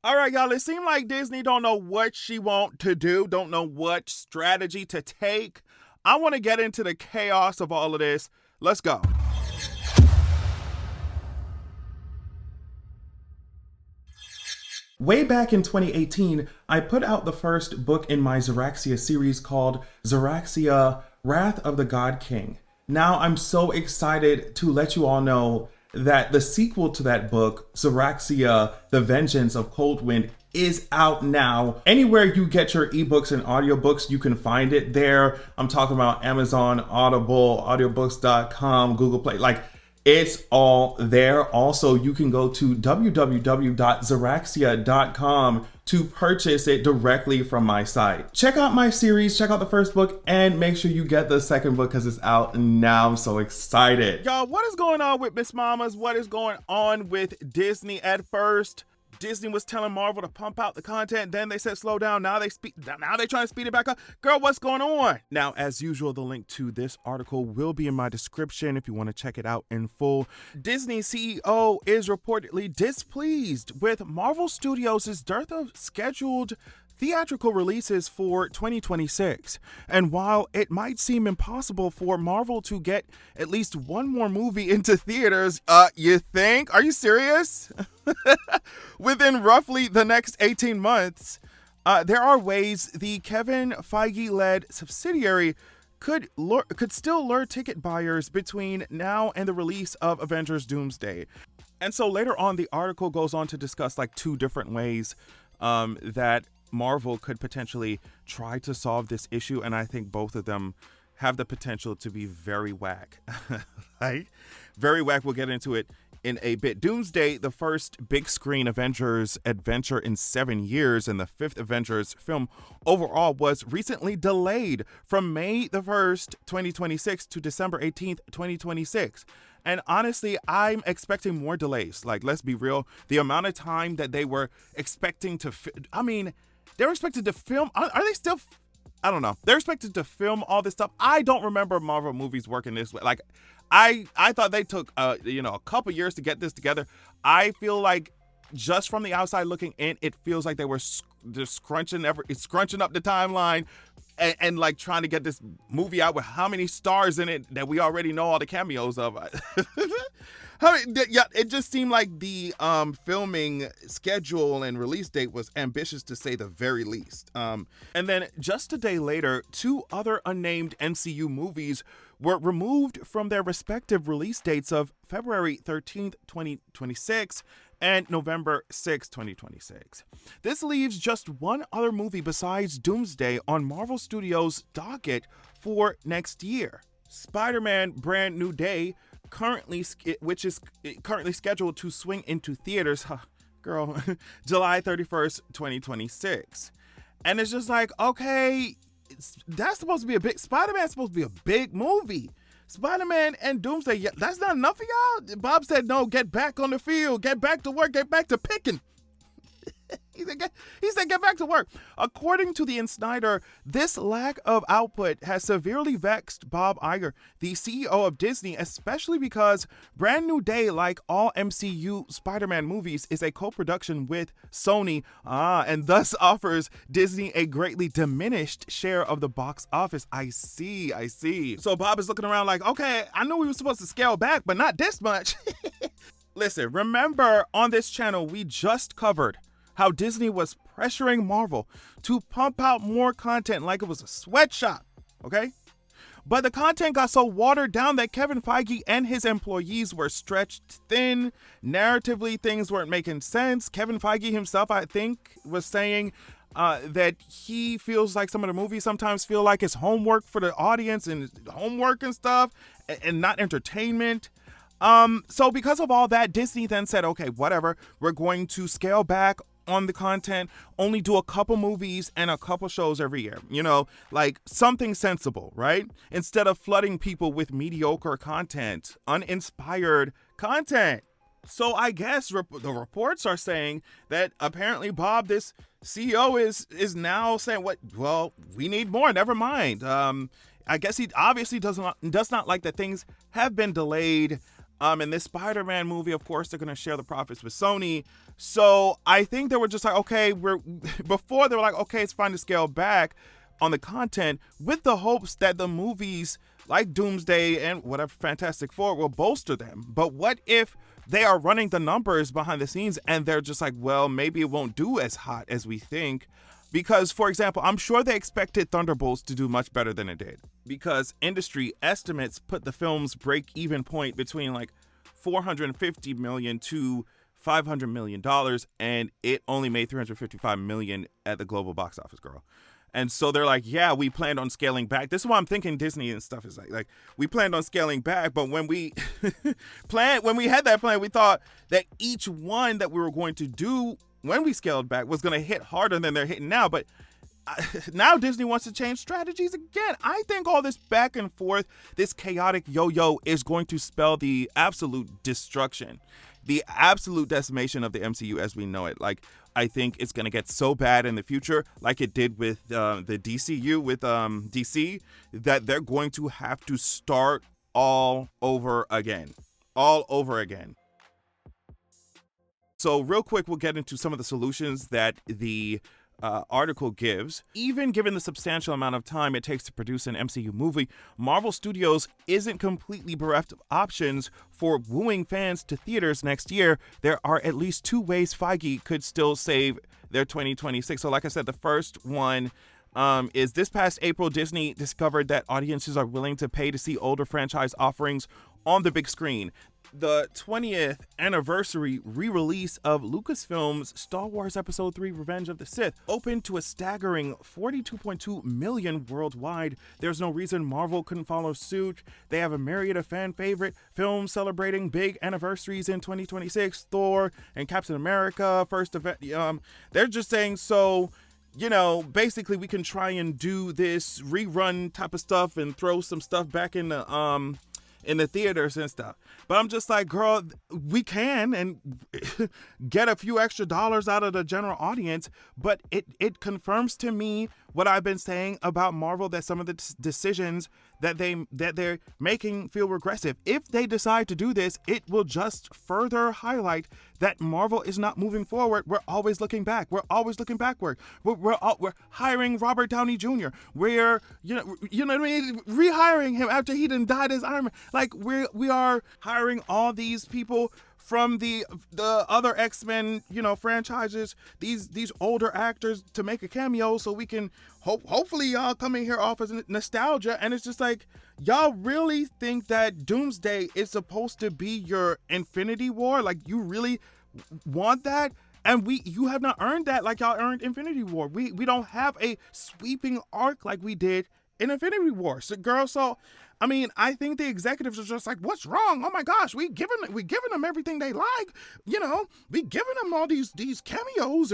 All right, y'all, it seems like Disney don't know what she want to do, don't know what strategy to take. I want to get into the chaos of all of this. Let's go. Way back in 2018, I put out the first book in my Xeraxia series called Xeraxia Wrath of the God King. Now I'm so excited to let you all know that the sequel to that book, Xeraxia The Vengeance of Coldwind, is out now. Anywhere you get your ebooks and audiobooks, you can find it there. I'm talking about Amazon, Audible, audiobooks.com, Google Play. It's all there. Also, you can go to www.xeraxia.com to purchase it directly from my site. Check out my series, check out the first book, and make sure you get the second book because it's out now. I'm so excited. Y'all, what is going on with Miss Mamas? What is going on with Disney? At first, Disney was telling Marvel to pump out the content. Then they said slow down. Now they're trying to speed it back up. Girl, what's going on? Now, as usual, the link to this article will be in my description if you want to check it out in full. Disney CEO is reportedly displeased with Marvel Studios' dearth of scheduled theatrical releases for 2026. And while it might seem impossible for Marvel to get at least one more movie into theaters, you think? Are you serious? Within roughly the next 18 months, there are ways the Kevin Feige-led subsidiary could still lure ticket buyers between now and the release of Avengers Doomsday. And so later on, the article goes on to discuss two different ways that Marvel could potentially try to solve this issue, and I think both of them have the potential to be very whack. Very whack. We'll get into it in a bit. Doomsday, the first big screen Avengers adventure in 7 years, and the fifth Avengers film overall, was recently delayed from May the 1st, 2026 to December 18th, 2026. And honestly, I'm expecting more delays. Let's be real. The amount of time that they were expecting to, they were expected to film. Are they still? I don't know. They're expected to film all this stuff. I don't remember Marvel movies working this way. I thought they took a couple years to get this together. I feel like just from the outside looking in, it feels like they were just scrunching up the timeline and trying to get this movie out with how many stars in it that we already know all the cameos of. It just seemed like the filming schedule and release date was ambitious, to say the very least. And then just a day later, 2 other unnamed MCU movies were removed from their respective release dates of February 13th, 2026 and November 6th, 2026. This leaves just one other movie besides Doomsday on Marvel Studios' docket for next year. Spider-Man Brand New Day, which is currently scheduled to swing into theaters, July 31st, 2026. And it's just okay, that's supposed to be Spider-Man's supposed to be a big movie. Spider-Man and Doomsday, that's not enough for y'all? Bob said, no, get back on the field, get back to work, get back to picking. He said, get back to work. According to the Insider, this lack of output has severely vexed Bob Iger, the CEO of Disney, especially because Brand New Day, like all MCU Spider-Man movies, is a co-production with Sony, and thus offers Disney a greatly diminished share of the box office. I see. So Bob is looking around okay, I knew we were supposed to scale back, but not this much. Listen, remember on this channel, we just covered how Disney was pressuring Marvel to pump out more content like it was a sweatshop, okay? But the content got so watered down that Kevin Feige and his employees were stretched thin. Narratively, things weren't making sense. Kevin Feige himself, I think, was saying that he feels like some of the movies sometimes feel like it's homework for the audience and homework and stuff and not entertainment. So because of all that, Disney then said, okay, whatever, we're going to scale back on the content, only do a couple movies and a couple shows every year, something sensible, right? Instead of flooding people with mediocre content, uninspired content. So I guess the reports are saying that apparently Bob, this CEO, is now saying, we need more, never mind. I guess he obviously does not like that things have been delayed. In this Spider-Man movie, of course, they're going to share the profits with Sony. So I think they were just like, okay, before they were like, okay, it's fine to scale back on the content with the hopes that the movies like Doomsday and whatever Fantastic Four will bolster them. But what if they are running the numbers behind the scenes and they're just like, well, maybe it won't do as hot as we think? Because, for example, I'm sure they expected Thunderbolts to do much better than it did, because industry estimates put the film's break-even point between like $450 million to $500 million, and it only made $355 million at the global box office, girl. And so they're like, yeah, we planned on scaling back. This is why I'm thinking Disney and stuff is like we planned on scaling back, but when we when we had that plan, we thought that each one that we were going to do when we scaled back was going to hit harder than they're hitting now. But now Disney wants to change strategies again. I think all this back and forth, this chaotic yo-yo is going to spell the absolute destruction, the absolute decimation of the MCU as we know it. Like, I think it's going to get so bad in the future, like it did with the DCU, with DC, that they're going to have to start all over again. All over again. So real quick, we'll get into some of the solutions that the article gives. Even given the substantial amount of time it takes to produce an MCU movie, Marvel Studios isn't completely bereft of options for wooing fans to theaters next year. There are at least two ways Feige could still save their 2026. So like I said, the first one is this past April, Disney discovered that audiences are willing to pay to see older franchise offerings on the big screen. The 20th anniversary re-release of Lucasfilm's Star Wars Episode 3 Revenge of the Sith opened to a staggering 42.2 million worldwide. There's no reason Marvel couldn't follow suit. They have a myriad of fan favorite films celebrating big anniversaries in 2026. Thor and Captain America, first event. They're just saying, so, you know, basically we can try and do this rerun type of stuff and throw some stuff back in the theaters and stuff. But I'm just like, girl, we can and get a few extra dollars out of the general audience, but it confirms to me what I've been saying about Marvel, that some of the decisions that they're making feel regressive. If they decide to do this, it will just further highlight that Marvel is not moving forward. We're always looking back. We're always looking backward. We're hiring Robert Downey Jr. We're you know what I mean, rehiring him after he done died as Iron Man. Like we are hiring all these people from the other X-Men, franchises, these older actors to make a cameo so we can hopefully y'all come in here off as nostalgia. And it's just like, y'all really think that Doomsday is supposed to be your Infinity War? Like, you really want that? And you have not earned that like y'all earned Infinity War. We don't have a sweeping arc like we did in Infinity War. So, girl, I mean, I think the executives are just like, what's wrong? Oh my gosh, we giving them everything they like. We giving them all these cameos,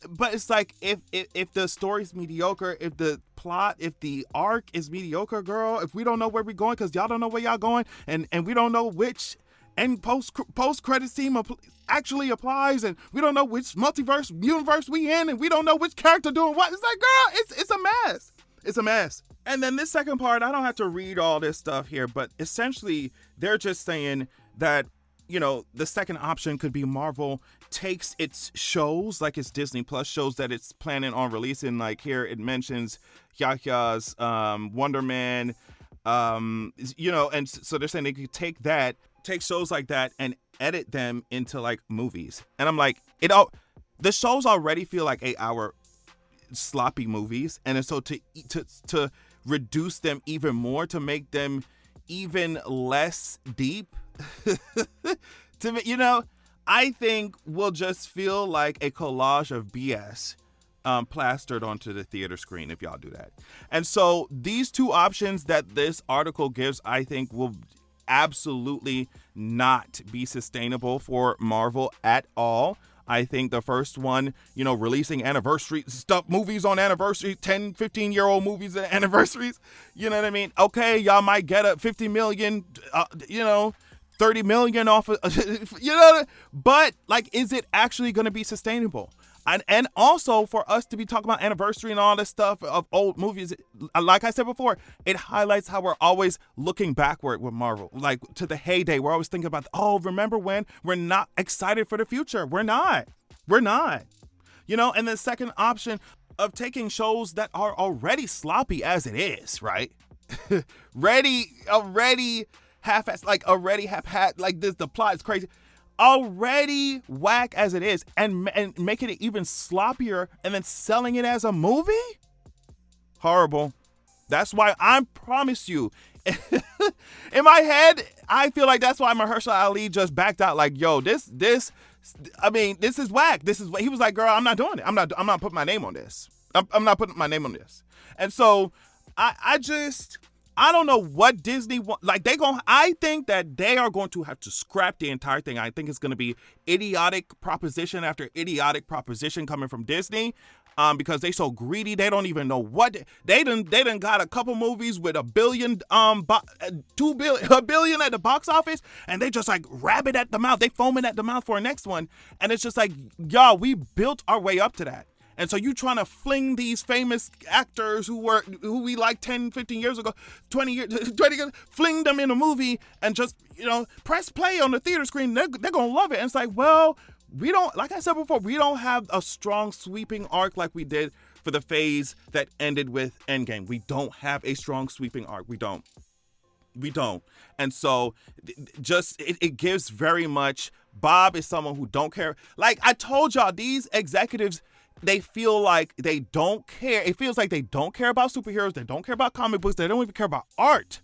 but it's like, if the story's mediocre, if the plot, if the arc is mediocre, girl, if we don't know where we're going because y'all don't know where y'all going, and we don't know which end post credit scene actually applies, and we don't know which multiverse universe we in, and we don't know which character doing what. It's like, girl, it's a mess. It's a mess. And then this second part, I don't have to read all this stuff here, but essentially they're just saying that, the second option could be Marvel takes its shows, like its Disney Plus shows that it's planning on releasing. Like here it mentions Yahya's Wonder Man, and so they're saying they could take shows like that and edit them into like movies. And I'm like, the shows already feel like 8-hour sloppy movies, and so to reduce them even more, to make them even less deep, I think will just feel like a collage of BS plastered onto the theater screen if y'all do that. And so these two options that this article gives, I think, will absolutely not be sustainable for Marvel at all. I think the first one, releasing anniversary stuff, movies on anniversary, 10, 15-year-old movies at anniversaries, you know what I mean? Okay, y'all might get a 50 million, 30 million off of, but like, is it actually going to be sustainable? And also for us to be talking about anniversary and all this stuff of old movies, like I said before, it highlights how we're always looking backward with Marvel, like to the heyday. We're always thinking about, oh, remember when? We're not excited for the future. We're not. We're not. And the second option of taking shows that are already sloppy as it is, right? already half-assed, like already half-hat, like this, the plot is crazy. Already whack as it is, and making it even sloppier and then selling it as a movie? Horrible. That's why I promise you, in my head, I feel like that's why Mahershala Ali just backed out. Like, yo, this is whack. This is what he was like, girl, I'm not doing it. I'm not putting my name on this. I'm not putting my name on this. And so I don't know what Disney I think that they are going to have to scrap the entire thing. I think it's going to be idiotic proposition after idiotic proposition coming from Disney, because they so greedy. They don't even know what they done got a couple movies with $1 billion, $2 billion at the box office, and they just like rabbit at the mouth. They foaming at the mouth for a next one, and it's just like, y'all, we built our way up to that. And so you trying to fling these famous actors who we like 10, 15 years ago, 20 years, fling them in a movie and just, press play on the theater screen. They're going to love it. And it's like, well, we don't, like I said before, we don't have a strong sweeping arc like we did for the phase that ended with Endgame. We don't have a strong sweeping arc. We don't. And so just, it gives very much, Bob is someone who don't care. Like I told y'all, these executives, they feel like they don't care. It feels like they don't care about superheroes. They don't care about comic books. They don't even care about art.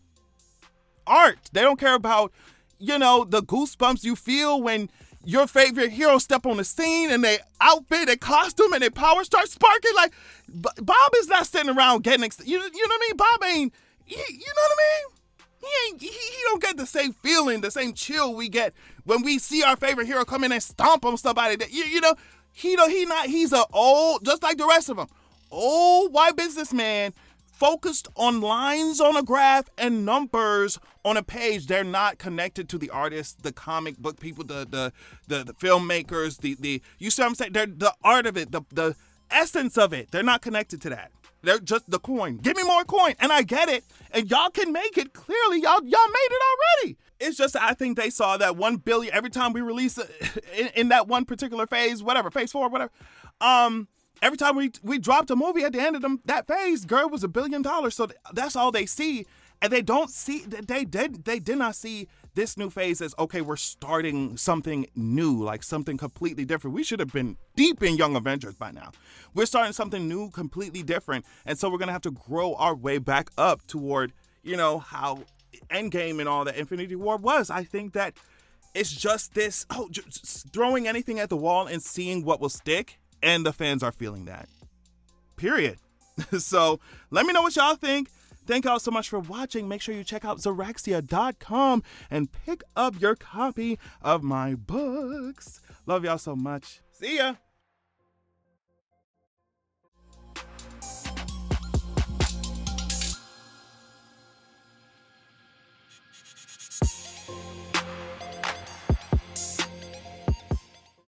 They don't care about, the goosebumps you feel when your favorite hero step on the scene and they outfit, their costume, and their power starts sparking. Like, Bob is not sitting around getting, you know what I mean? Bob ain't, you know what I mean? He don't get the same feeling, the same chill we get when we see our favorite hero come in and stomp on somebody that, he's a old, just like the rest of them, old white businessman focused on lines on a graph and numbers on a page. They're not connected to the artists, the comic book people, the filmmakers, the you see what I'm saying? They're the art of it, the essence of it. They're not connected to that. They're just the coin. Give me more coin. And I get it. And y'all can make it. Clearly, y'all made it already. It's just, I think they saw that 1 billion every time we release in that one particular phase, whatever, phase 4, whatever. Every time we dropped a movie at the end of that phase, girl, it was $1 billion. So that's all they see. And they don't see, they did not see this new phase as, okay, we're starting something new, like something completely different. We should have been deep in Young Avengers by now. We're starting something new, completely different. And so we're going to have to grow our way back up toward, how Endgame and all that Infinity War was. I think that it's just this, just throwing anything at the wall and seeing what will stick. And the fans are feeling that. Period. So let me know what y'all think. Thank y'all so much for watching. Make sure you check out Zeraxia.com and pick up your copy of my books. Love y'all so much. See ya.